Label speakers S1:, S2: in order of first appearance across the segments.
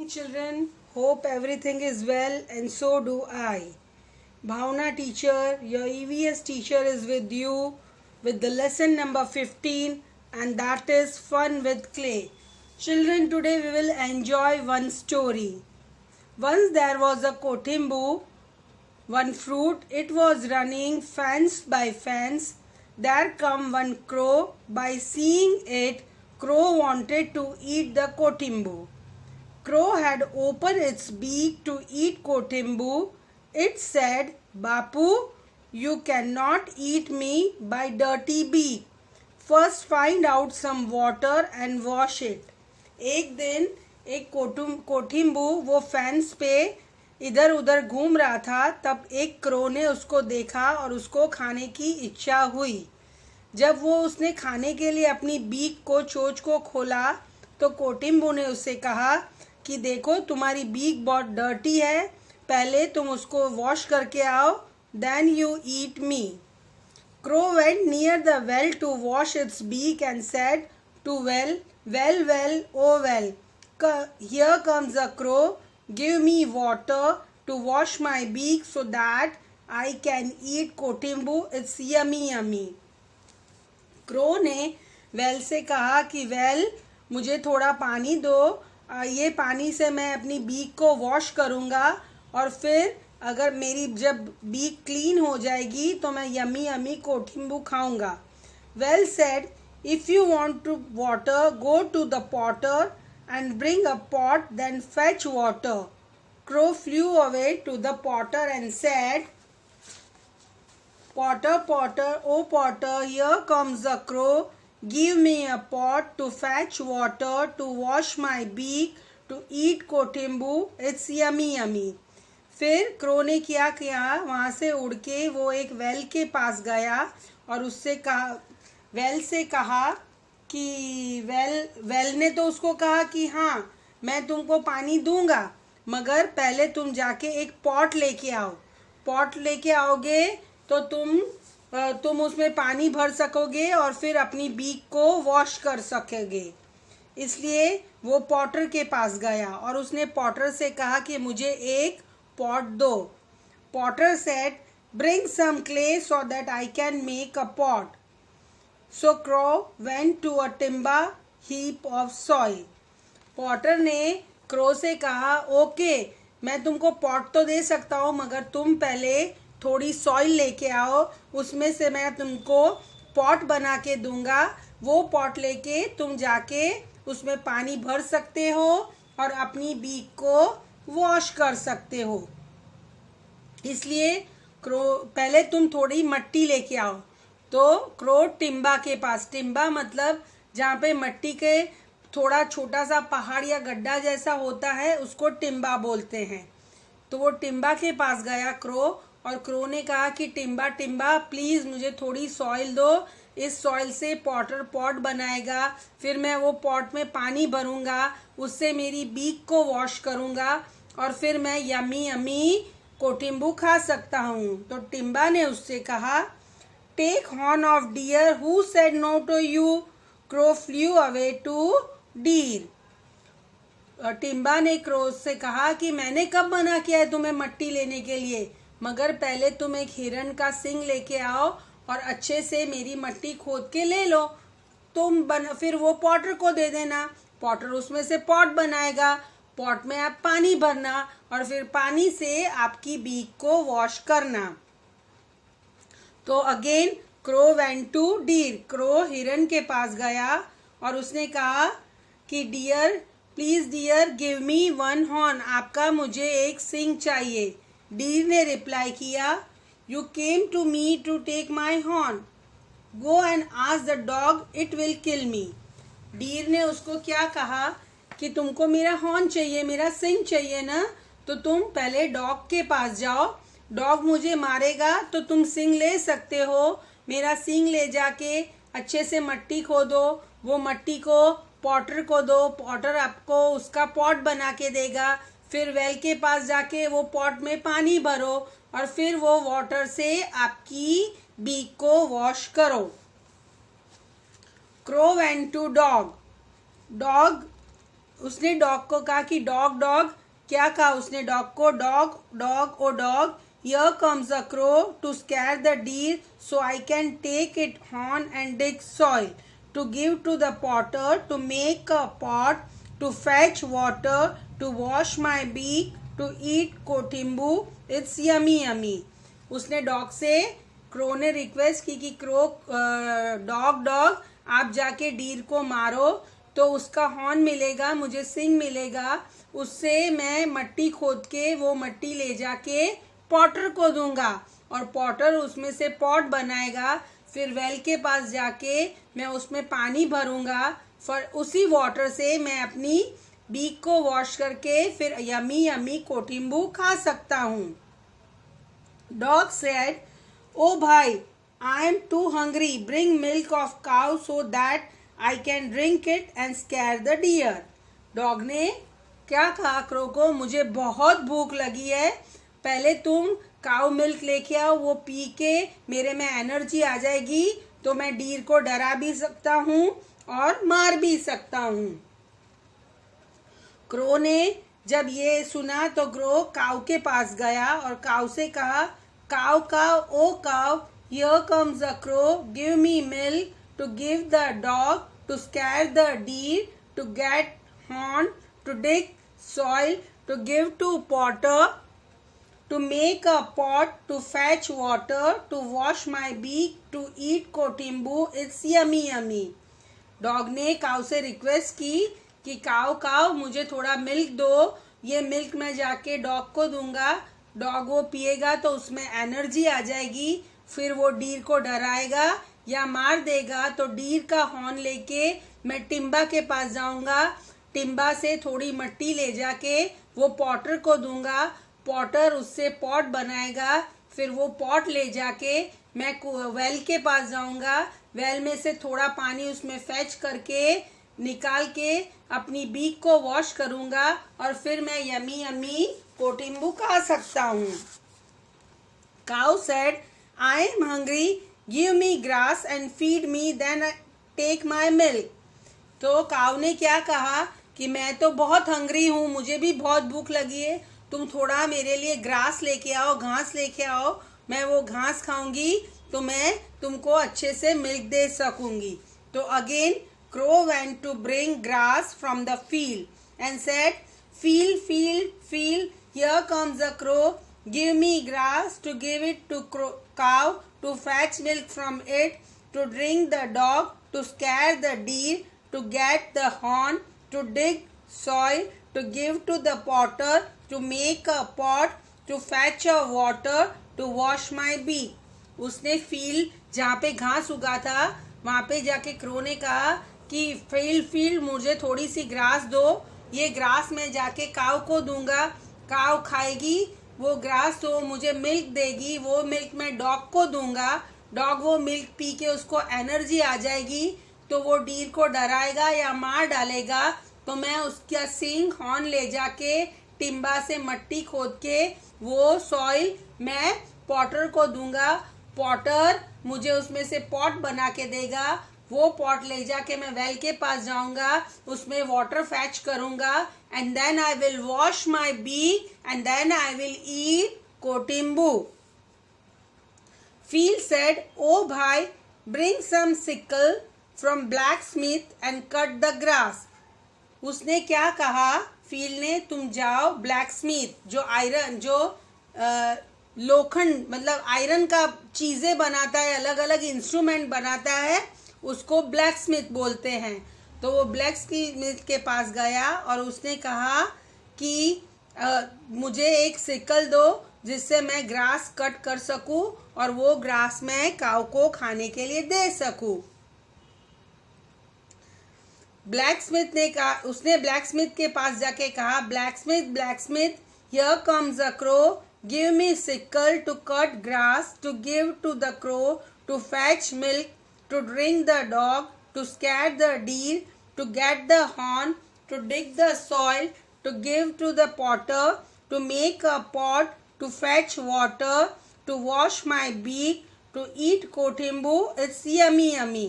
S1: Children, hope everything is well and so do I. Bhavna teacher, your EVS teacher is with you with the lesson number 15 and that is fun with clay. Children, today we will enjoy one story. Once there was a kotimbu, one fruit, it was running fence by fence. There come one crow. By seeing it, crow wanted to eat the kotimbu. Crow had opened its beak to eat kotimbu. It said, Bapu, you cannot eat me by dirty beak. First find out some water and wash it. एक दिन एक कोठिम्बू वो fence पे इधर उधर घूम रहा था। तब एक क्रो ने उसको देखा और उसको खाने की इच्छा हुई। जब वो उसने खाने के लिए अपनी बीक को चोंच को खोला तो कोठिम्बू ने उससे कहा कि देखो तुम्हारी बीक बहुत डर्टी है, पहले तुम उसको वॉश करके आओ, then you eat me. Crow went near the well to wash its beak and said to well, well, well, oh well, here comes a crow, give me water to wash my beak so that I can eat kotimbu, it's yummy yummy। Crow ने well से कहा कि well मुझे थोड़ा पानी दो, ये पानी से मैं अपनी बीक को वॉश करूँगा और फिर अगर मेरी जब बीक क्लीन हो जाएगी तो मैं यमी यमी कोठिम्बू खाऊंगा। Well said, if you want to water go to the potter and bring a pot then fetch water. Crow flew away to the potter and said, Potter, Potter, oh Potter, here comes a crow. Give me a pot to fetch water, to wash my beak, to eat kotimbu. It's yummy yummy। फिर crow ने क्या किया, वहाँ से उड़ के वो एक वेल के पास गया और उससे कहा, वेल से कहा कि वेल ने तो उसको कहा कि हाँ मैं तुमको पानी दूंगा, मगर पहले तुम जाके एक पॉट लेके आओ। पॉट लेके आओगे तो तुम उसमें पानी भर सकोगे और फिर अपनी बीक को वॉश कर सकोगे। इसलिए वो पॉटर के पास गया और उसने पॉटर से कहा कि मुझे एक पॉट दो। Potter said, bring some clay so that I can make a pot. So crow went to a टिम्बा हीप ऑफ सॉइल। पॉटर ने क्रो से कहा, ओके मैं तुमको पॉट तो दे सकता हूँ, मगर तुम पहले थोड़ी सॉइल लेके आओ, उसमें से मैं तुमको पॉट बना के दूंगा। वो पॉट लेके तुम जाके उसमें पानी भर सकते हो और अपनी बीक को वॉश कर सकते हो। इसलिए क्रो पहले तुम थोड़ी मट्टी लेके आओ। तो क्रो टिम्बा के पास, टिम्बा मतलब जहाँ पे मट्टी के थोड़ा छोटा सा पहाड़ या गड्ढा जैसा होता है उसको टिम्बा बोलते हैं। तो वो टिम्बा के पास गया क्रो और क्रो ने कहा कि टिम्बा टिम्बा प्लीज़ मुझे थोड़ी सॉइल दो, इस सॉइल से पॉटर पॉट बनाएगा, फिर मैं वो पॉट में पानी भरूंगा, उससे मेरी बीक को वॉश करूंगा और फिर मैं यमी यमी कोटिम्बू खा सकता हूँ। तो टिम्बा ने उससे कहा, take horn of deer who said no to you. Crow flew away to deer. टिम्बा ने क्रो से कहा कि मैंने कब मना किया है तुम्हें मट्टी लेने के लिए, मगर पहले तुम एक हिरन का सिंग लेके आओ और अच्छे से मेरी मट्टी खोद के ले लो। फिर वो पॉटर को दे देना, पॉटर उसमें से पॉट बनाएगा, पॉट में आप पानी भरना और फिर पानी से आपकी बीक को वॉश करना। तो again crow went to deer. Crow हिरन के पास गया और उसने कहा कि deer please deer give me one horn, आपका मुझे एक सिंग चाहिए। डीर ने रिप्लाई किया, you came to me to take my horn, go and ask the dog it will kill me. Deer ने उसको क्या कहा कि तुमको मेरा हॉर्न चाहिए, मेरा सिंग चाहिए ना, तो तुम पहले डॉग के पास जाओ, डॉग मुझे मारेगा तो तुम सिंग ले सकते हो। मेरा सिंग ले जाके अच्छे से मट्टी खोदो, वो मट्टी को पॉटर को दो, पॉटर आपको उसका पॉट बना के देगा। फिर वेल के पास जाके वो पॉट में पानी भरो और फिर वो वाटर से आपकी बीक को वॉश करो। Crow went to dog. Dog उसने डॉग को कहा कि डॉग डॉग, क्या कहा उसने डॉग को? Dog dog oh dog, here comes a crow to scare the deer so I can take it horn and dig soil to give to the potter to make a pot to fetch water to wash my beak to eat कोटिम्बू it's yummy yummy. उसने dog से, crow ने request की कि crow dog dog आप जाके deer को मारो तो उसका हॉर्न मिलेगा, मुझे सिंग मिलेगा, उससे मैं मट्टी खोद के वो मट्टी ले जाके पॉटर को दूंगा और पॉटर उसमें से पॉट बनाएगा। फिर वेल के पास जाके मैं उसमें पानी भरूंगा, फिर उसी वाटर से मैं अपनी बीक को वॉश करके फिर यमी यमी कोटिम्बू खा सकता हूँ। डॉग सेड, ओ भाई, I am too hungry. Bring milk of cow so that I can drink it and scare the deer. Dog ने क्या कहा क्रो को? मुझे बहुत भूख लगी है, पहले तुम काउ मिल्क लेके आओ, वो पी के मेरे में एनर्जी आ जाएगी तो मैं डीर को डरा भी सकता हूँ और मार भी सकता हूँ। क्रो ने जब ये सुना तो क्रो काउ के पास गया और काउ से कहा, cow cow oh cow, here comes a crow, give me milk to give the dog, to scare the deer, to get horn, to dig soil, to give to potter, to make a pot, to fetch water, to wash my beak, to eat कोटिम्बू, it's yummy yummy। Dog ने काऊ से request की कि काऊ काऊ मुझे थोड़ा milk दो, ये milk मैं जाके डॉग को दूंगा, डॉग वो पिएगा तो उसमें एनर्जी आ जाएगी, फिर वो डीर को डराएगा या मार देगा तो डीर का हॉर्न लेके मैं टिम्बा के पास जाऊंगा, टिम्बा से थोड़ी मिट्टी ले जाके वो पॉटर को दूंगा, पॉटर उससे पॉट बनाएगा, फिर वो पॉट ले जाके मैं वेल के पास जाऊंगा, वेल में से थोड़ा पानी उसमें फैच करके निकाल के अपनी बीक को वॉश करूंगा और फिर मैं यमी यमी कोटिम्बू खा सकता हूँ। काऊ said, I am hungry, give me grass and feed me, then take my milk। तो काऊ ने क्या कहा कि मैं तो बहुत हंग्री हूँ, मुझे भी बहुत भूख लगी है, तुम थोड़ा मेरे लिए ग्रास लेके आओ, घास लेके आओ, मैं वो घास खाऊंगी तो मैं तुमको अच्छे से मिल्क दे सकूंगी। तो again crow went to bring grass from the field and said, field field field, here comes the crow, give me grass to give it to cow, to fetch milk from it, to drink the dog, to scare the deer, to get the horn, to dig soil, to give to the potter, to make a pot, to fetch a water, to wash my beak। उसने field जहाँ पे घास उगा था वहाँ पे जाके crow ने कहा कि फील्ड मुझे थोड़ी सी ग्रास दो, ये ग्रास मैं जाके काव को दूंगा, काव खाएगी वो ग्रास तो मुझे मिल्क देगी, वो मिल्क मैं डॉग को दूंगा, डॉग वो मिल्क पी के उसको एनर्जी आ जाएगी तो वो डीर को डराएगा या मार डालेगा तो मैं उसका सिंग हॉर्न ले जाके टिम्बा से मट्टी खोद के वो सॉइल मैं पॉटर को दूंगा, पॉटर मुझे उसमें से पॉट बना के देगा, वो पॉट ले जाके मैं वेल के पास जाऊंगा, उसमें वाटर फैच करूंगा and then I will wash my beak and then I will eat कोटिम्बू। फील सेड, ओ भाई, bring some sickle from blacksmith and cut the grass. उसने क्या कहा फील ने, तुम जाओ ब्लैक स्मिथ जो आयरन जो लोखंड मतलब आयरन का चीजें बनाता है, अलग अलग इंस्ट्रूमेंट बनाता है, उसको ब्लैक स्मिथ बोलते हैं। तो वो ब्लैक स्मिथ के पास गया और उसने कहा कि मुझे एक सिकल दो जिससे मैं ग्रास कट कर सकूं और वो ग्रास मैं काऊ को खाने के लिए दे सकूं। ब्लैक स्मिथ ने कहा, उसने ब्लैक स्मिथ के पास जाके कहा, blacksmith, here comes a crow, give me sickle to cut grass, to give to the crow, to fetch milk, to drink the dog, to scare the deer, to get the horn, to dig the soil, to give to the potter, to make a pot, to fetch water, to wash my beak, to eat kotimbu, it's yummy yummy।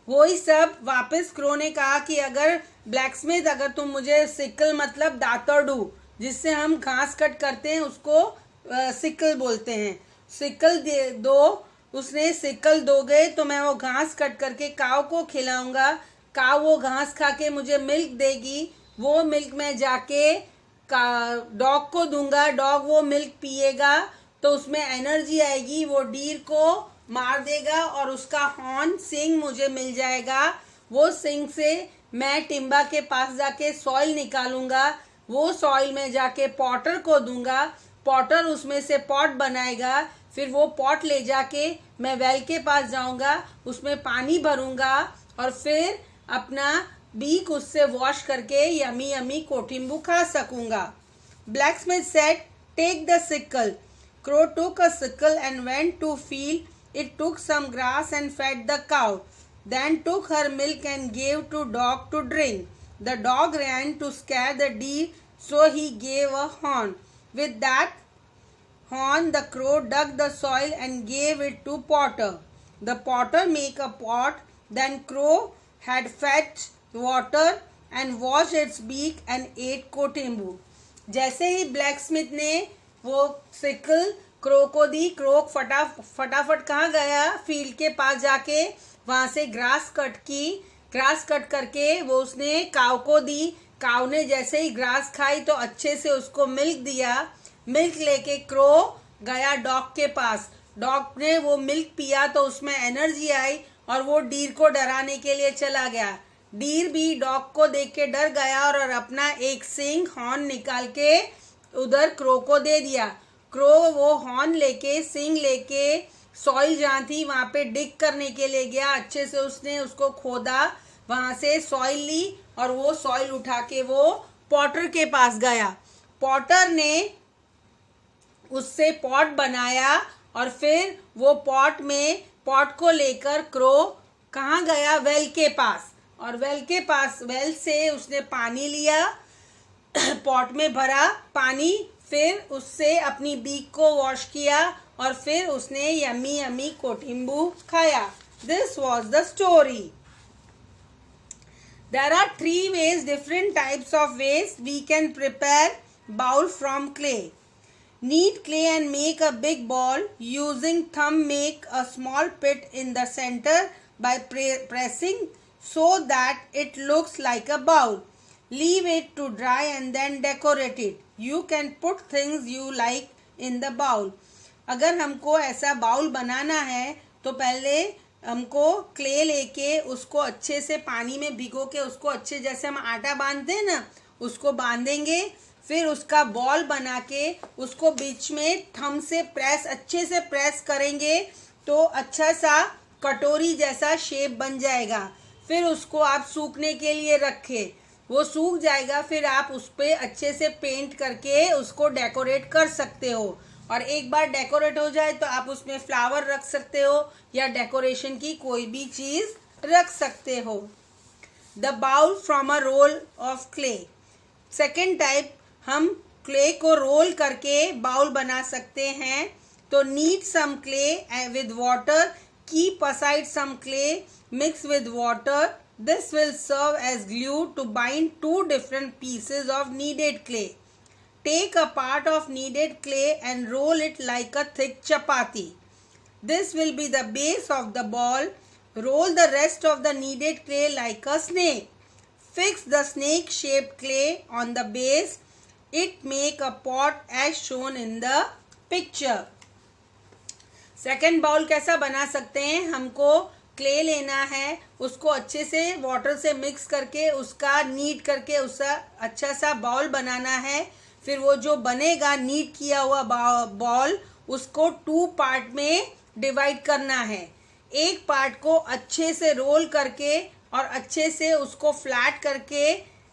S1: वही सब वापस crow ने कहा कि अगर blacksmith, अगर तुम मुझे सिकल मतलब दातरडू जिससे हम घास कट करते हैं उसको सिकल बोलते हैं, सिकल दे दो। उसने सिकल दोगे तो मैं वो घास कट करके काव को खिलाऊंगा, काव वो घास खा के मुझे मिल्क देगी, वो मिल्क मैं जाके डॉग को दूंगा, डॉग वो मिल्क पिएगा तो उसमें एनर्जी आएगी, वो डीर को मार देगा और उसका हॉर्न सिंग मुझे मिल जाएगा। वो सिंग से मैं टिम्बा के पास जाके सॉइल निकालूंगा, वो सॉइल में जाके पॉटर को दूंगा, पॉटर उसमें से पॉट बनाएगा, फिर वो पॉट ले जाके मैं वेल के पास जाऊंगा, उसमें पानी भरूंगा और फिर अपना बीक उससे वॉश करके यमी यमी कोटिम्बू खा सकूंगा। Blacksmith said, take the sickle. Crow took a sickle and went to field. It took some grass and fed the cow. Then took her milk and gave to dog to drink. The dog ran to scare the deer, so he gave a horn. With that horn, the crow dug the soil and gave it to potter. The potter made a pot. Then crow had fetched water and washed its beak and ate कोटिम्बू। जैसे ही blacksmith ने वो sickle crow को दी, crow फटाफट कहाँ गया, field के पास जाके वहां से ग्रास कट की, ग्रास कट करके वो उसने काव को दी। काव ने जैसे ही ग्रास खाई तो अच्छे से उसको मिल्क दिया। मिल्क लेके क्रो गया डॉग के पास, डॉग ने वो मिल्क पिया तो उसमें एनर्जी आई और वो डीर को डराने के लिए चला गया। डीर भी डॉग को देख के डर गया और अपना एक सिंग हॉर्न निकाल के उधर क्रो को दे दिया। क्रो वो हॉर्न लेके सिंग लेके सॉइल जहाँ थी वहां पे डिग करने के लिए गया। अच्छे से उसने उसको खोदा, वहां से सॉइल ली और वो सॉइल उठा के वो पॉटर के पास गया। पॉटर ने उससे पॉट बनाया और फिर वो पॉट को लेकर क्रो कहाँ गया, वेल के पास। और वेल से उसने पानी लिया, पॉट में भरा पानी, फिर उससे अपनी बीक को वॉश किया और फिर उसने यमी यमी कोटिम्बू खाया। This was the story. There are 3 ways, different types of ways we can prepare bowl from clay. Knead clay and make a big ball. Using thumb, make a small pit in the center by pressing so that it looks like a bowl. Leave it to dry and then decorate it. You can put things you like in the bowl. अगर हमको ऐसा bowl बनाना है तो पहले हमको clay लेके उसको अच्छे से पानी में भिगो के उसको अच्छे, जैसे हम आटा बांधते हैं ना, उसको बांधेंगे। फिर उसका बॉल बना के उसको बीच में थंब से अच्छे से प्रेस करेंगे तो अच्छा सा कटोरी जैसा शेप बन जाएगा। फिर उसको आप सूखने के लिए रखें, वो सूख जाएगा, फिर आप उस पर अच्छे से पेंट करके उसको डेकोरेट कर सकते हो। और एक बार डेकोरेट हो जाए तो आप उसमें फ्लावर रख सकते हो या डेकोरेशन की कोई भी चीज रख सकते हो। The bowl from a roll of clay. Second type, हम क्ले को रोल करके बाउल बना सकते हैं। तो need some clay with water, keep aside some clay, mix with water. This will serve as glue to bind 2 different pieces of kneaded clay. Take a part of kneaded clay and roll it like a thick chapati. This will be the base of the ball. Roll the rest of the kneaded clay like a snake. Fix the snake-shaped clay on the base. It make a pot as shown in the picture. Second bowl कैसा बना सकते हैं? हमको clay लेना है, उसको अच्छे से वाटर से मिक्स करके उसका नीड करके उसका अच्छा सा बॉल बनाना है। फिर वो जो बनेगा नीड किया हुआ बॉल, उसको 2 पार्ट में डिवाइड करना है। एक पार्ट को अच्छे से रोल करके और अच्छे से उसको फ्लैट करके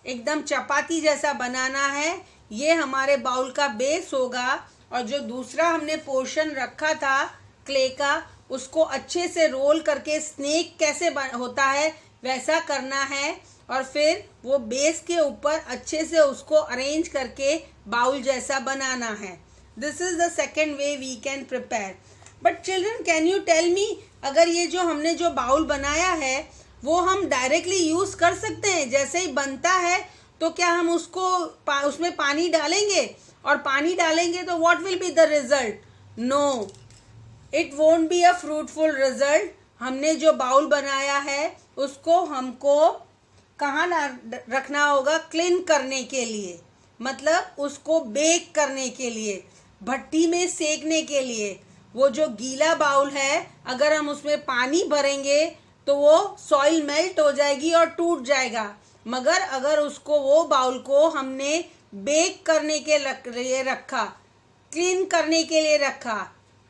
S1: एकदम चपाती जैसा बनाना है। ये हमारे बाउल का बेस होगा। और जो दूसरा हमने पोर्शन रखा था क्ले का, उसको अच्छे से रोल करके स्नेक कैसे होता है वैसा करना है और फिर वो बेस के ऊपर अच्छे से उसको अरेंज करके बाउल जैसा बनाना है। This is the second way we can prepare. But children, can you tell me, अगर ये जो हमने जो बाउल बनाया है वो हम डायरेक्टली यूज कर सकते हैं। जैसे ही बनता है तो क्या हम उसमें पानी डालेंगे, और पानी डालेंगे तो what will be the result? No, it won't be a fruitful result. हमने जो बाउल बनाया है उसको हमको कहाँ रखना होगा? क्लीन करने के लिए, मतलब उसको बेक करने के लिए, भट्टी में सेकने के लिए। वो जो गीला बाउल है, अगर हम उसमें पानी भरेंगे तो वो सॉइल मेल्ट हो जाएगी और टूट जाएगा। मगर अगर वो बाउल को हमने बेक करने के लिए रखा, क्लीन करने के लिए रखा,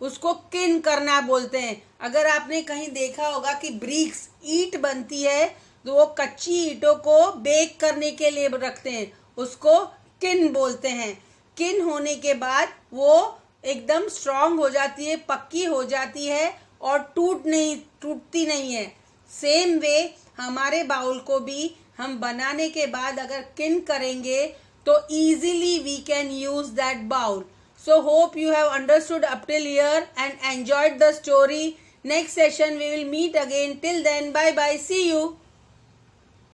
S1: उसको क्लीन करना बोलते हैं। अगर आपने कहीं देखा होगा कि ब्रिक्स, ईंट बनती है, तो वो कच्ची ईंटों को बेक करने के लिए रखते हैं, उसको किन बोलते हैं। किन होने के बाद वो एकदम स्ट्रांग हो जाती है, पक्की हो जाती है और टूटती नहीं है। सेम वे हमारे बाउल को भी हम बनाने के बाद अगर किन करेंगे तो easily we can use that bowl. So hope you have understood up till here and enjoyed the story. Next session we will meet again. Till then, bye bye. See you.